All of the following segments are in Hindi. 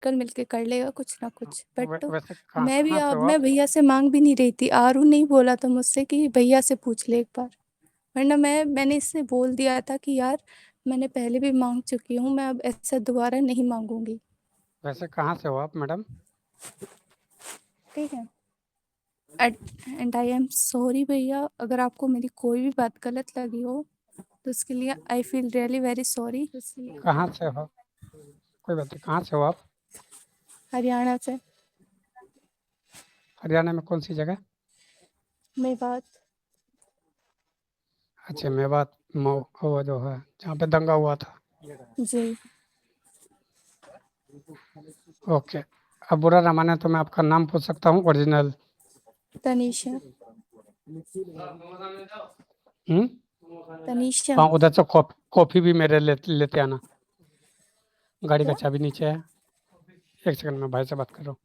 कल मिलके कर लेगा कुछ ना कुछ। बट वैसे कहाँ मैं भी कहाँ से अब हो मैं आप? भैया से मांग भी नहीं रही थी। आरू ने ही बोला था मुझसे कि भैया से पूछ ले एक बार, वरना मैंने इससे बोल दिया था कि यार मैंने पहले भी मांग चुकी हूँ, मैं अब ऐसा दोबारा नहीं मांगूंगी। वैसे कहाँ से हो आप मैडम? ठीक है। एंड आई एम सॉरी भैया, अगर आपको मेरी कोई भी बात गलत लगी हो तो उसके लिए I feel really very sorry. कहाँ से हो? कोई बात नहीं, कहाँ से हो आप? हरियाणा से। हरियाणा में कौन सी जगह? मेवात। अच्छा, मेवात। मऊ, वो जो है जहाँ पे दंगा हुआ था। जी। ओके। अब बुरा ना माने तो मैं आपका नाम पूछ सकता हूँ ओरिजिनल? तनीषा। हम्म। तनीषा। हाँ, उधर से कॉफी भी मेरे लेते आना। गाड़ी का क्या? चाबी नीचे है। एक सेकंड में भाई से बात कर रहा हूँ।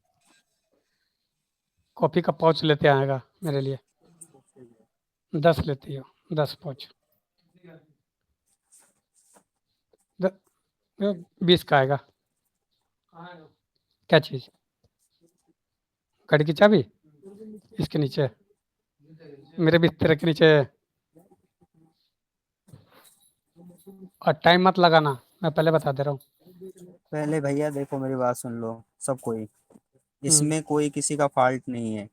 कॉफी का पाउच लेते आएगा मेरे लिए। 10 लेती हो? 10 पाउच। 20 का आएगा। क्या चीज़? गाड़ी की चाबी इसके नीचे है। मेरे बिस्तर के नीचे है। और टाइम मत लगाना, मैं पहले बता दे रहा हूँ। पहले भैया देखो मेरी बात सुन लो। सब कोई हम्म। इसमें कोई किसी का फॉल्ट नहीं है।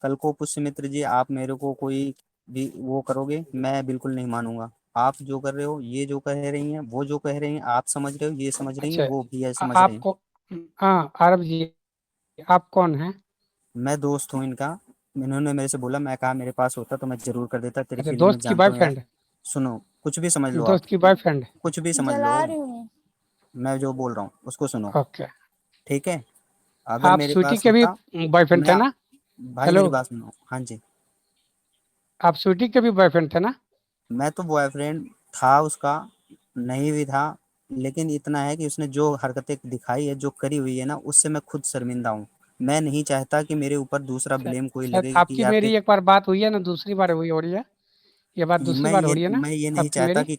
कल को पुष्यमित्र जी आप मेरे को कोई भी वो करोगे, मैं बिल्कुल नहीं मानूंगा। आप जो कर रहे हो, ये जो कह रही हैं, वो जो कह रही हैं, आप समझ रहे हो, ये समझ रही हैं, अच्छा। वो भी है समझ रहे हैं। आपको, हाँ आरब जी, आप कौन हैं? मैं दोस्त हूँ इनका। इन्होंने मेरे से बोला, मैं कहा मेरे पास होता तो मैं जरूर कर देता, तेरी अच्छा, फीलिंग में दोस्त की जानता हूँ यार। बॉयफ्रेंड? सुनो, कुछ भी समझ लो आप। दोस्त की बॉयफ्रेंड? कुछ भी समझ लो। जला रही हूँ। मैं जो बोल रहा हूँ उसको सुनो। ओके। ठीक है। अगर आप मेरे स्वीटी पास के भी होता। बॉयफ्रेंड थे मैं ना? भाई हेलो, मेरी बात सुनो, हाँ जी। आप स्वीटी के भी बॉयफ्रेंड थे ना? मैं तो बॉयफ्रेंड था उसका, नहीं भी था। लेकिन इतना है कि उसने जो हरकतें दिखाई है, जो करी हुई है ना, उससे मैं खुद शर्मिंदा हूँ। मैं नहीं चाहता कि मेरे ऊपर दूसरा शायद ब्लेम कोई शायद लगे कि आपकी यार मेरी एक बार बात हुई है ना, दूसरी बार हुई हो रही है। ये बात दूसरी बार हो रही है ना मैं ये नहीं आपकी चाहता मेरी? कि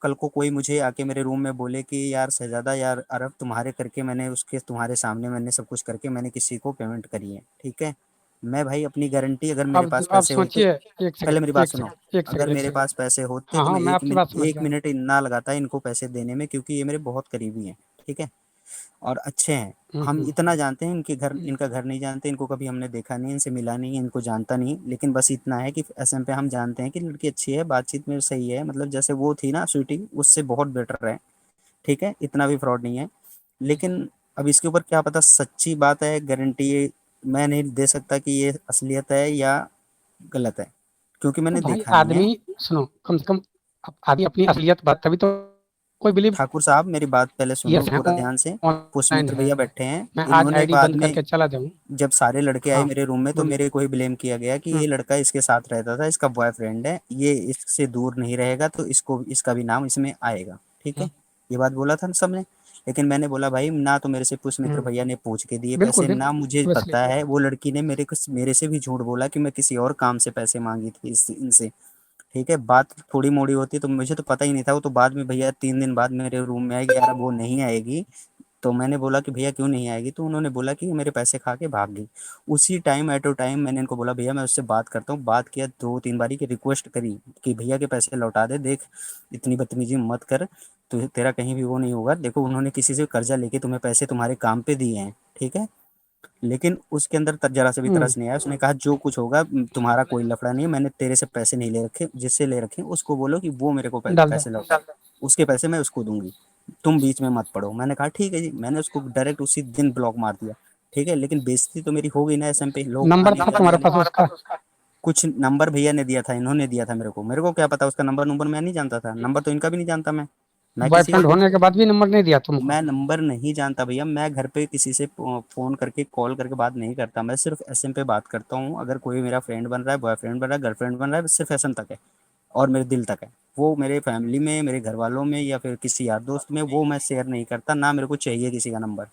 कल को कोई मुझे आके मेरे रूम में बोले कि यार शहजादा, यार अरब तुम्हारे करके मैंने उसके तुम्हारे सामने मैंने सब कुछ करके मैंने किसी को पेमेंट करी है, ठीक है। मैं भाई अपनी गारंटी, अगर मेरे पास आप पैसे होते। सोचिए। एक पहले सेकंड, मेरी बात एक सुनो। सेकंड, एक अगर सेकंड, एक मेरे सेकंड। पास पैसे होते हाँ तो हाँ, मैं मैं आपकी बात समझ एक गया हूँ। मिनट ना लगाता इनको पैसे देने में, क्योंकि ये मेरे बहुत करीबी हैं। ठीक है। और अच्छे हैं। हम हम्म। इतना जानते हैं, हम्म। इनका घर नहीं जानते, इनको कभी हमने देखा नहीं, इनसे मिला नहीं, इनको जानता नहीं, लेकिन बस इतना है कि एसएम पे हम जानते हैं कि लड़की अच्छी है, बातचीत में सही है, मतलब जैसे वो थी ना स्वीटी, उससे बहुत बेटर है। ठीक है, इतना भी फ्रॉड नहीं है। लेकिन अब इसके ऊपर क्या पता सच्ची बात है, गारंटी मैं नहीं दे सकता कि ये असलियत है या गलत है, क्योंकि तो मैंने भाई देखा नहीं आदमी, है। सुनो, कम से कम आदमी अपनी असलियत बात तभी तो कोई बिलीव। ठाकुर साहब मेरी बात पहले सुनो यस है, पूरा ध्यान से। ऑनलाइन पुष्पमित्र है। भैया बैठे हैं, मैं आज इन्होंने आईडी बाद बंद में करके चला जाऊँ? जब सारे लड़के आए हाँ, मेरे रूम में तो बोलिए। मेरे को ही ब्लेम किया गया कि हम्म। ये लड़का इसके साथ रहता था, इसका बॉयफ्रेंड है, ये इससे दूर नहीं रहेगा तो इसको इसका भी नाम इसमें आएगा। ठीक है। ये बात बोला था ना सबने। लेकिन मैंने बोला भाई, ना तो मेरे से पुष्पमित्र हम्म। भैया ने पूछ के दिए बिल्कुल पैसे, ना बिल्कुल, मुझे ऑब्वियसली। पता है वो लड़की ने मेरे से भी झूठ बोला कि मैं किसी और काम से पैसे मांगी थी इनसे। ठीक है, बात थोड़ी मोड़ी होती तो मुझे तो पता ही नहीं था। वो तो बाद में भैया 3 दिन बाद मेरे रूम में आएगी, यार वो नहीं आएगी। तो मैंने बोला कि भैया क्यों नहीं आएगी, तो उन्होंने बोला कि मेरे पैसे खा के भाग गई। उसी टाइम एट अ टाइम मैंने इनको बोला भैया मैं उससे बात करता हूँ, बात किया 2-3 बारी की रिक्वेस्ट करी कि भैया के पैसे लौटा दे, देख इतनी बदतमीजी मत कर, तो तेरा कहीं भी वो नहीं होगा, देखो उन्होंने किसी से कर्जा लेके तुम्हें पैसे तुम्हारे काम पे दिए हैं। ठीक है। लेकिन उसके अंदर जरा से भी हम्म। तरस नहीं आया, उसने कहा जो कुछ होगा तुम्हारा कोई लफड़ा नहीं है, मैंने तेरे से पैसे नहीं ले रखे, जिससे ले रखे उसको बोलो कि वो मेरे को डाल दो। पैसे लौटा, उसके पैसे मैं उसको दूंगी, तुम बीच में मत पड़ो। मैंने कहा ठीक है जी, मैंने उसको डायरेक्ट उसी दिन ब्लॉक मार दिया। ठीक है, लेकिन बेइज्जती तो मेरी हो गई ना, एसएम पे लोग नंबर आने था जाने तुम्हारे लगे। पास उसका? कुछ नंबर भैया ने दिया था, इन्होंने दिया था मेरे को क्या पता उसका नंबर मैं नहीं जानता था, नंबर तो इनका भी नहीं जानता मैं किसी का बॉयफ्रेंड होने के बाद भी नंबर नहीं दिया तुमको? मैं नंबर नहीं जानता भैया, मैं घर पे किसी से फोन करके कॉल करके बात नहीं करता, मैं सिर्फ एसएम पे बात करता हूँ। अगर कोई मेरा फ्रेंड बन रहा है, बॉयफ्रेंड बन रहा है, गर्लफ्रेंड बन रहा है, सिर्फ एसएम तक है। और मेरे दिल तक है। वो मेरे फैमिली में, मेरे घर वालों में या फिर किसी यार दोस्त में वो मैं शेयर नहीं करता, ना मेरे को चाहिए किसी का नंबर।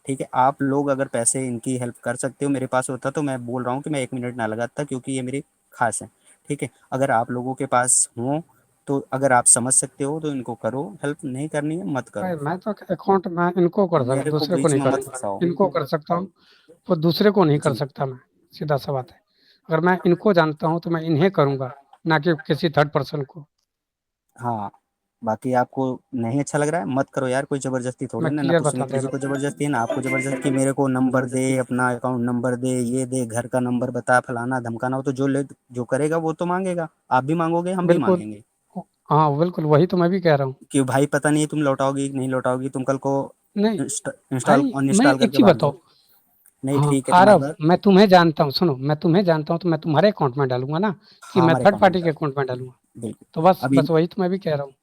ठीक है, आप लोग अगर पैसे इनकी हेल्प कर सकते हो, मेरे पास होता तो मैं बोल रहा हूँ कि मैं 1 मिनट ना लगाता, क्योंकि ये मेरी खास है। ठीक है, अगर आप लोगों के पास हो तो अगर आप समझ सकते हो तो इनको करो हेल्प, नहीं करनी है मत भाई करो। मैं तो अकाउंट मैं इनको कर सकता, मेरे को दूसरे को बीच नहीं में मत करूंगा। फंसाओ। इनको कर सकता हूँ, वो दूसरे को नहीं कर जी सकता मैं, सीधा सा बात है। अगर मैं इनको जानता हूँ तो मैं इन्हें करूंगा, ना कि किसी थर्ड पर्सन को। हाँ। बाकी आपको नहीं अच्छा लग रहा है मत करो यार, कोई जबरदस्ती थोड़ी मैं ना, ना क्लियर बता पुष्मित्र दे जी रहा को जबरदस्ती है ना आपको जबरदस्ती कि मेरे को नंबर दे, अपना अकाउंट नंबर दे, ये दे, घर का नंबर बता, फलाना धमकाना। हो तो जो करेगा वो तो मांगेगा, आप भी मांगोगे, हम हूँ। भी बिल्कुल। मांगेंगे। हाँ बिल्कुल, वही तो मैं भी कह रहा हूँ। कि भाई पता नहीं तुम लौटाओगी कि नहीं लौटाओगी, तुम कल को नहीं इंस्टॉल भाई, मैं अनइंस्टॉल एक करके चीज भाग बताओ। जाओ। नहीं हाँ ठीक है तुम्हारी आरव, बात। मैं तुम्हें जानता हूँ, सुनो, मैं तुम्हें जानता हूँ तो मैं तुम्हारे अकाउंट में डालूंगा ना, कि हाँ मैं हमारे थर्ड अकाउंट में पार्टी के डाल। अकाउंट में डालूंगा। बिल्कुल। तो बस अब बस वही तो मैं भी कह रहा हूँ।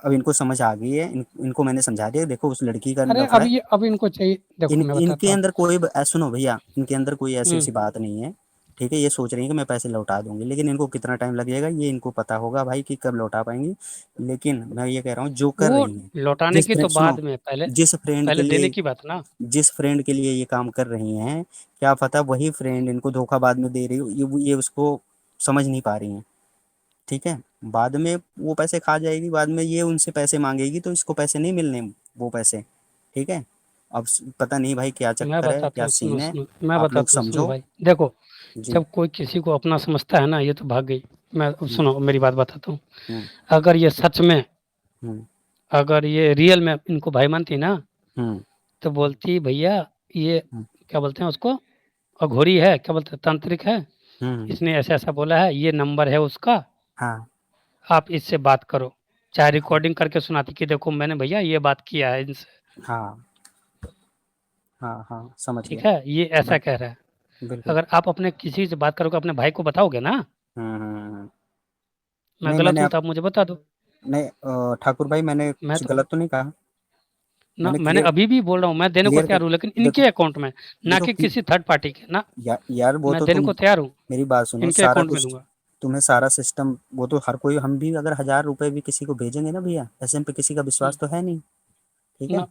अब इनको समझ आ गई है, इनको मैंने समझा दिया, देखो उस लड़की का अरे लफड़ा अब है। ये, अब इनको चाहिए, देखो मैं इनके बताता हूँ। अंदर कोई सुनो भैया, इनके अंदर कोई ऐसी हम्म। ऐसी बात नहीं है। ठीक है, ये सोच रही है कि मैं पैसे लौटा दूंगी, लेकिन इनको कितना टाइम लगेगा ये इनको पता होगा भाई कि कब लौटा पाएंगी। लेकिन मैं ये कह रहा हूँ जो कर वो रही है, लौटाने जिस की तो फ्रेंड सुनो, बाद में, पहले जिस फ्रेंड के पहले देने लिए की बात ना। जिस फ्रेंड के लिए ये काम कर रही हैं, क्या पता वही फ्रेंड इनको धोखा बाद में दे रही हो, ये उसको समझ नहीं पा रही हैं। ठीक है, बाद में वो पैसे खा जाएगी, बाद में ये उनसे पैसे मांगेगी तो इसको पैसे नहीं मिलने वो पैसे। ठीक है। अब पता नहीं भाई क्या मैं चक्कर है, बताता क्या हूँ, सुनो सीन है। सुनो, मैं आप लोग बताता हूँ, सुनो समझो। भाई, देखो, जी। जब कोई किसी को अपना समझता है ना, ये तो भाग गई। मैं हम्म सुनो, मेरी बात बताता हूँ। हम्म अगर ये सच में, हम्म अगर ये रियल में इनको भाई मानती ना, हम्म तो बोलती भैया, ये हम्म क्या बोलते हैं उसको, अघोरी है, क्या बोलते हैं, तांत्रिक है, हम्म, इसने ऐसा ऐसा बोला है, ये नंबर है उसका, हाँ आप इससे बात करो। चाहे रिकॉर्डिंग करके सुनाती कि देखो मैंने भैया ये बात किया है इनसे। हाँ हाँ हाँ समझ ठीक गया। है, ये ऐसा बिल, कह रहा है। बिल्कुल। अगर आप अपने किसी से बात करोगे, अपने भाई को बताओगे ना, हम्म। मैं नहीं गलत मैंने हूँ आप तो आप मुझे बता दो। नहीं ठाकुर भाई मैंने मैं कुछ तो गलत तो नहीं कहा। ना, मैंने मैंने क्लियर अभी भी बोल रहा हूँ, मैं देने को क्लियर कर तैयार हूँ, लेकिन देखो इनके अकाउंट में, ना देखो कि किसी थर्ड पार्टी के ना। यार वो मैं तो देने तुम को तैयार हूँ, मेरी बात सुनो, इनके सारा अकाउंट में कुछ दूंगा। तुम्हें सारा सिस्टम वो तो हर कोई, हम भी अगर 1,000 रुपए भी किसी को भेजेंगे ना भैया, ऐसे में पे किसी का विश्वास हम्म, तो है नहीं। ठीक है। ना,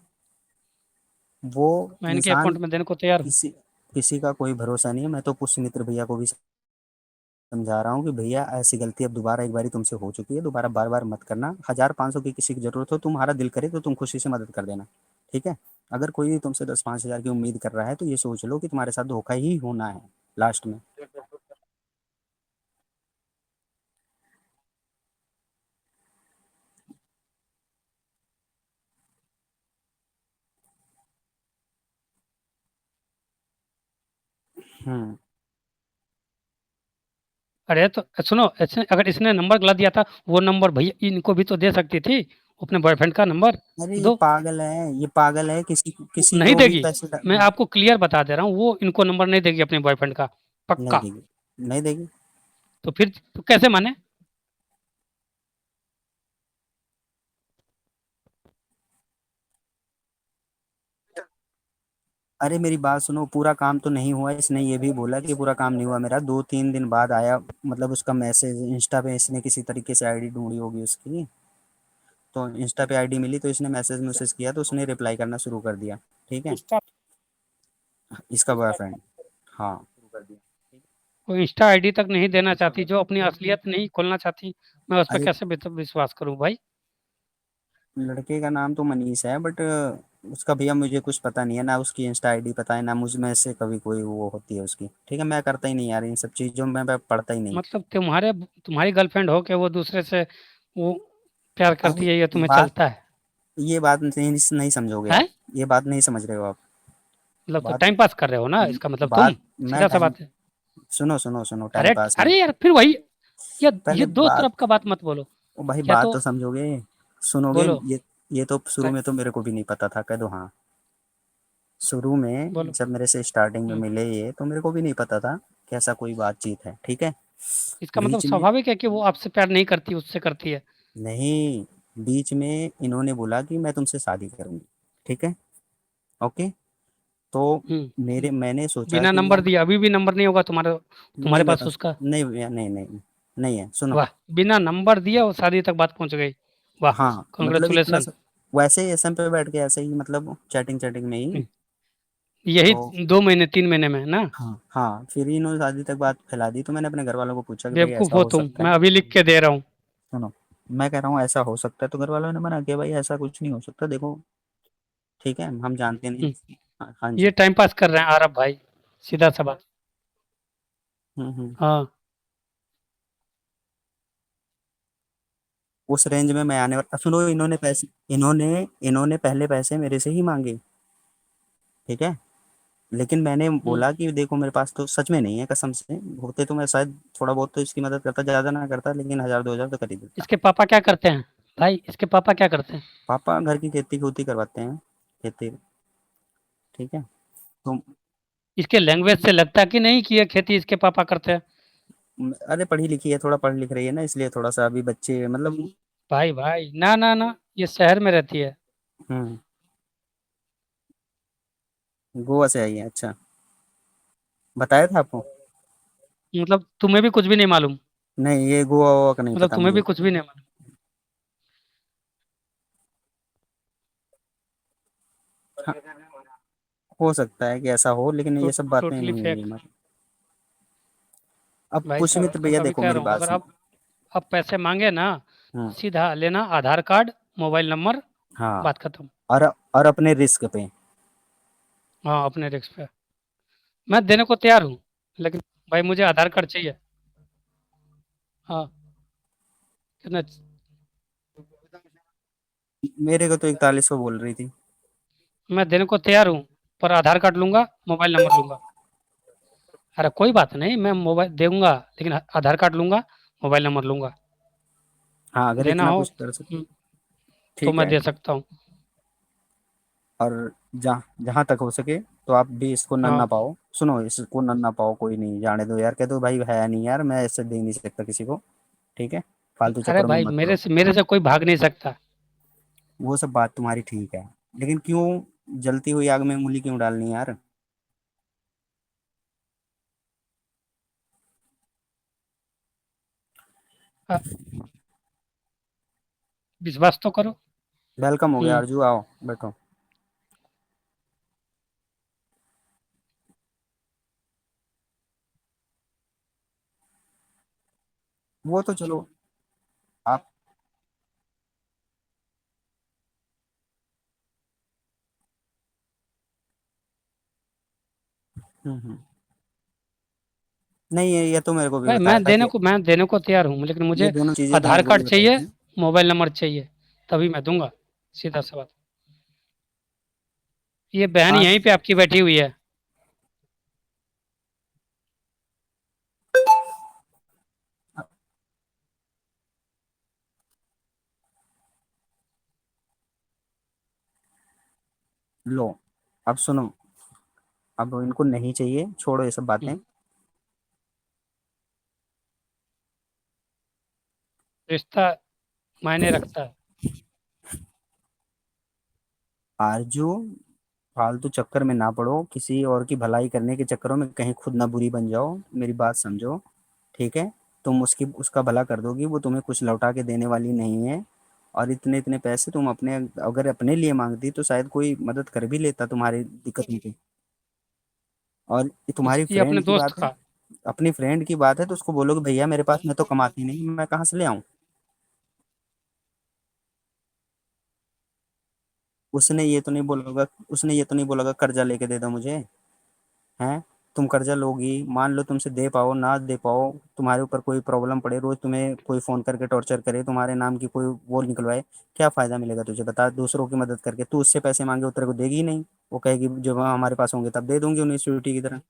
वो मैं इनके इंसान अकाउंट में देने को तैयार हूँ। किसी किसी का कोई भरोसा नहीं है। मैं तो पुष्यमित्र भैया को भी समझा रहा हूँ कि भैया ऐसी गलती अब दोबारा एक बारी तुमसे हो चुकी है, दोबारा बार बार मत करना। 1,000 500 की किसी की जरूरत हो, तुम्हारा दिल करे तो तुम खुशी से मदद कर देना। ठीक है। अगर कोई तुमसे 10 5 हज़ार की उम्मीद कर रहा है तो ये सोच लो कि तुम्हारे साथ धोखा ही होना है लास्ट में। हम्म। अरे तो सुनो, ऐसे अगर इसने नंबर गलत दिया था, वो नंबर भैया इनको भी तो दे सकती थी, अपने बॉयफ्रेंड का नंबर अरे ये दो। पागल है, ये पागल है, किसी किसी नहीं को भी देगी। पैसे मैं आपको क्लियर बता दे रहा हूँ, वो इनको नंबर नहीं देगी अपने बॉयफ्रेंड का, नहीं पक्का। देगी, नहीं देगी। तो फिर तो कैसे माने। अरे मेरी बात सुनो, पूरा काम तो नहीं हुआ, इसने ये भी बोला कि पूरा काम नहीं हुआ मेरा, 2 3 दिन बाद आया, मतलब उसका मैसेज इंस्टा पे, इसने किसी तरीके से आईडी ढूंढी होगी उसकी, तो इंस्टा पे आईडी मिली तो इसने मैसेज मैसेज किया तो उसने रिप्लाई करना शुरू कर दिया। ठीक है। इंस्टा, इसका बॉयफ्रेंड। हाँ। वो इंस्टा आईडी तक नहीं देना चाहती, जो अपनी असलियत नहीं खोलना चाहती, मैं उस पर अरे कैसे विश्वास करूं भाई। लड़के का नाम तो मनीष है, बट उसका भैया मुझे कुछ पता नहीं है ना, उसकी इंस्टा आईडी पता है ना, मुझ में से कभी कोई वो होती है उसकी। ठीक है, मैं करता ही नहीं यार इन सब चीज़ों में, मैं पढ़ता ही नहीं। मतलब तुम्हारी गर्लफ्रेंड हो के वो दूसरे से वो प्यार अरे करती है, ये तुम्हें बात चलता है। ये बात नहीं नहीं समझोगे है आप। ये बात नहीं समझ रहे हो आप। मतलब तो बात टाइम पास कर रहे हो ना, इसका मतलब तुम, बात मैं सीधा सा टाइम बात है। सुनो सुनो सुनो, टाइम अरे पास नहीं। अरे यार, फिर वही, ये पहले दो बात तरफ का बात मत बोलो। ओ भाई या बात तो तो समझोगे, सुनोगे। बोलो, ये तो शुरू में तो मेरे को भी नहीं पता था, कह दो हाँ। शुरू में बोलो। जब मेरे से स्टार्टिंग में हम्म, मिले ये, तो मेरे को भी नहीं पता था कि ऐसा कोई बातचीत है। ठीक है। इसका मतलब बीच में स्वाभाविक है कि वो आपसे प्यार नहीं करती, उससे करती है। नहीं, बीच में इन्होंने बोला कि मैं तुमसे शादी करूंगी। ठीक है। ओके। तो मैंने सोचा बिना कि नंबर यार दिए अभी भी नंबर नहीं होगा तुम्हारे नहीं तुम्हारे पास बता, उसका। नहीं भैया, नहीं नहीं नहीं है, सुनो। वाह, बिना नंबर दिए वो शादी तक बात पहुंच गई। वाह, हाँ मतलब इतना कॉन्ग्रेचुलेसन। वैसे ही एसएम पे बैठ के ऐसे ही, मतलब चैटिंग चैटिंग में ही। तो यही 2 महीने 3 महीने में ना। हाँ हाँ, फिर इन्होंने शादी तक बात फैला दी, तो मैंने अपने घर वालों को पूछा कि भाई बेवकूफ़ ऐसा हो हो तुम, सकता मैं है। अभी लिख के दे रहा हूँ। सुनो, मैं कह रहा हूँ ऐसा हो सकता है, तो घर वालों ने मना किया भाई ऐसा कुछ नहीं हो सकता, देखो ठीक है हम जानते नहीं। हम्म, हाँ हाँ ये जी। टाइम पास कर रहे हैं आरब भाई, सीधा सा बात। हम्म। हाँ। उस रेंज में मैं आने वाला, सुनो इन्होंने पैसे, इन्होंने इन्होंने पहले पैसे मेरे से ही मांगे, ठीक है, लेकिन मैंने हम्म, बोला कि देखो मेरे पास तो सच में नहीं है, कसम से होते तो मैं शायद थोड़ा बहुत तो इसकी मदद करता, ज्यादा ना करता, लेकिन 1000 2000 तो कर ही देता। इसके पापा क्या करते हैं भाई, इसके पापा क्या करते हैं? पापा घर की खेती खूती करवाते हैं, खेती, ठीक है। तो इसके लैंग्वेज से लगता है कि नहीं कि ये खेती इसके पापा करते हैं। अरे पढ़ी लिखी है, थोड़ा पढ़ लिख रही है ना, इसलिए थोड़ा सा अभी बच्चे मतलब। भाई भाई ना ना ना, ये शहर में रहती है। हम्म। गोवा से आई है, अच्छा, बताया था आपको? मतलब तुम्हें भी कुछ भी नहीं मालूम? नहीं ये गोवा वोवा का नहीं मतलब पता तुम्हें भी मुझे। कुछ भी नहीं मालूम? हाँ, हो सकता है कि ऐसा हो, लेकिन तो ये सब बातें टोटली नहीं हुई फेक। हमारी। अब भाई साहब पुष्मित्र आपका भैया कभी देखो कह मेरी रहा हूँ, बात अगर सुन। आप पैसे मांगे ना, हम्म। सीधा लेना आधार कार्ड, मोबाइल नंबर, हाँ, बात खत्म। और और अपने रिस्क पे। हाँ, अपने रिस्क पे। मैं देने को तैयार हूँ, लेकिन भाई मुझे आधार कार्ड चाहिए। हाँ। कितना? मेरे को तो 4100 बोल रही थी। मैं देने को तैयार हूँ, पर आधार कार्ड लूंगा, मोबाइल नंबर लूंगा। अरे कोई बात नहीं, मैं मोबाइल दूंगा, लेकिन आधार कार्ड लूंगा, मोबाइल नंबर लूंगा। हाँ अगर देना इतना हो कुछ कर सकते, तो ठीक मैं है। दे सकता हूँ। और जहाँ जहाँ तक हो सके तो आप भी इसको नन्ना हाँ। पाओ, सुनो इसको नन्ना पाओ, कोई नहीं जाने दो यार, कह दो भाई है नहीं यार, मैं ऐसे दे नहीं सकता किसी को, ठीक है, फालतू अरे चक्करों में भाई, मत मेरे पड़ो। से मेरे से कोई भाग नहीं सकता। वो सब बात तुम्हारी ठीक है, लेकिन क्यों जलती हुई आग में उंगली क्यों डालनी यार? अ, विश्वास तो करो। वेलकम हो गया हम्म। अर्जू, आओ बैठो। वो तो चलो आप। हम्म। नहीं ये तो मेरे को भी भाई बताया था कि मैं देने को तैयार हूँ, लेकिन ये मुझे दोनों चीजें तो आधार मेरे को भी कार्ड बताई चाहिए, थी। मोबाइल नंबर चाहिए, तभी मैं दूंगा। सीधा सा बात। ये बहन हाँ यहीं पे आपकी बैठी हुई है। लो, अब सुनो, अब इनको नहीं चाहिए, छोड़ो ये सब बातें। हम्म, रिश्ता मायने रखता है। आरजू, फालतू चक्कर में ना पड़ो, किसी और की भलाई करने के चक्करों में कहीं खुद ना बुरी बन जाओ, मेरी बात समझो, ठीक है। तुम उसकी उसका भला कर दोगी, वो तुम्हें कुछ लौटा के देने वाली नहीं है। और इतने इतने पैसे तुम अपने, अगर अपने लिए मांगती तो शायद कोई मदद कर भी लेता तुम्हारी दिक्कत में थी। और ये तुम्हारी ये अपने फ्रेंड की दोस्त बात है, का। अपनी फ्रेंड की बात है, तो उसको बोलोगे भैया मेरे पास, मैं तो कमाती नहीं, मैं कहाँ से ले आऊं? उसने ये तो नहीं बोला होगा, उसने ये तो नहीं बोला होगा कर्जा लेके दे दो मुझे, हैं? तुम कर्जा लोगी, मान लो तुमसे दे पाओ ना दे पाओ, तुम्हारे ऊपर कोई प्रॉब्लम पड़े, रोज तुम्हें कोई फोन करके टॉर्चर करे, तुम्हारे नाम की कोई वो निकलवाए, क्या फायदा मिलेगा तुझे बता? दूसरों की मदद करके तू उससे पैसे मांगे, वो तेरे को देगी ही नहीं, वो कहेगी जब हमारे पास होंगे तब दे दूंगी, उन्हें स्वीटी की तरह।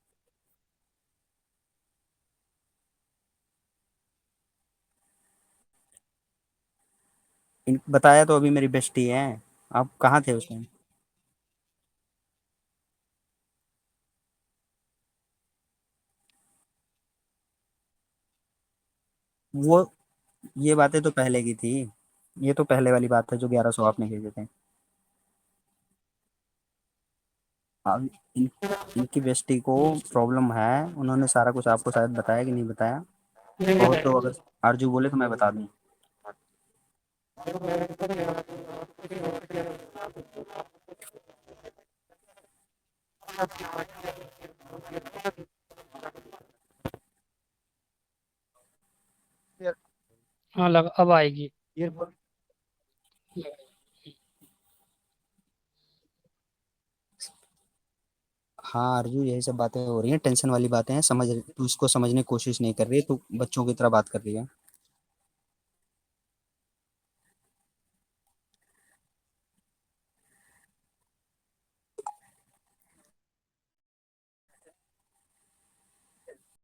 बताया तो अभी मेरी बेस्टी है, आप कहाँ थे उस टाइम? वो ये बातें तो पहले की थी, ये तो पहले वाली बात है जो 1100 आपने भेजे थे। अब इनकी बेस्टी को प्रॉब्लम है, उन्होंने सारा कुछ आपको शायद बताया कि नहीं बताया? कहो तो, अगर आरजू बोले तो मैं बता दूं। हाँ, लग अब आएगी। ईयरबड हाँ अर्जु, यही सब बातें हो रही हैं, टेंशन वाली बातें हैं, समझ तू इसको समझने की कोशिश नहीं कर रही है, तू बच्चों की तरह बात कर रही है।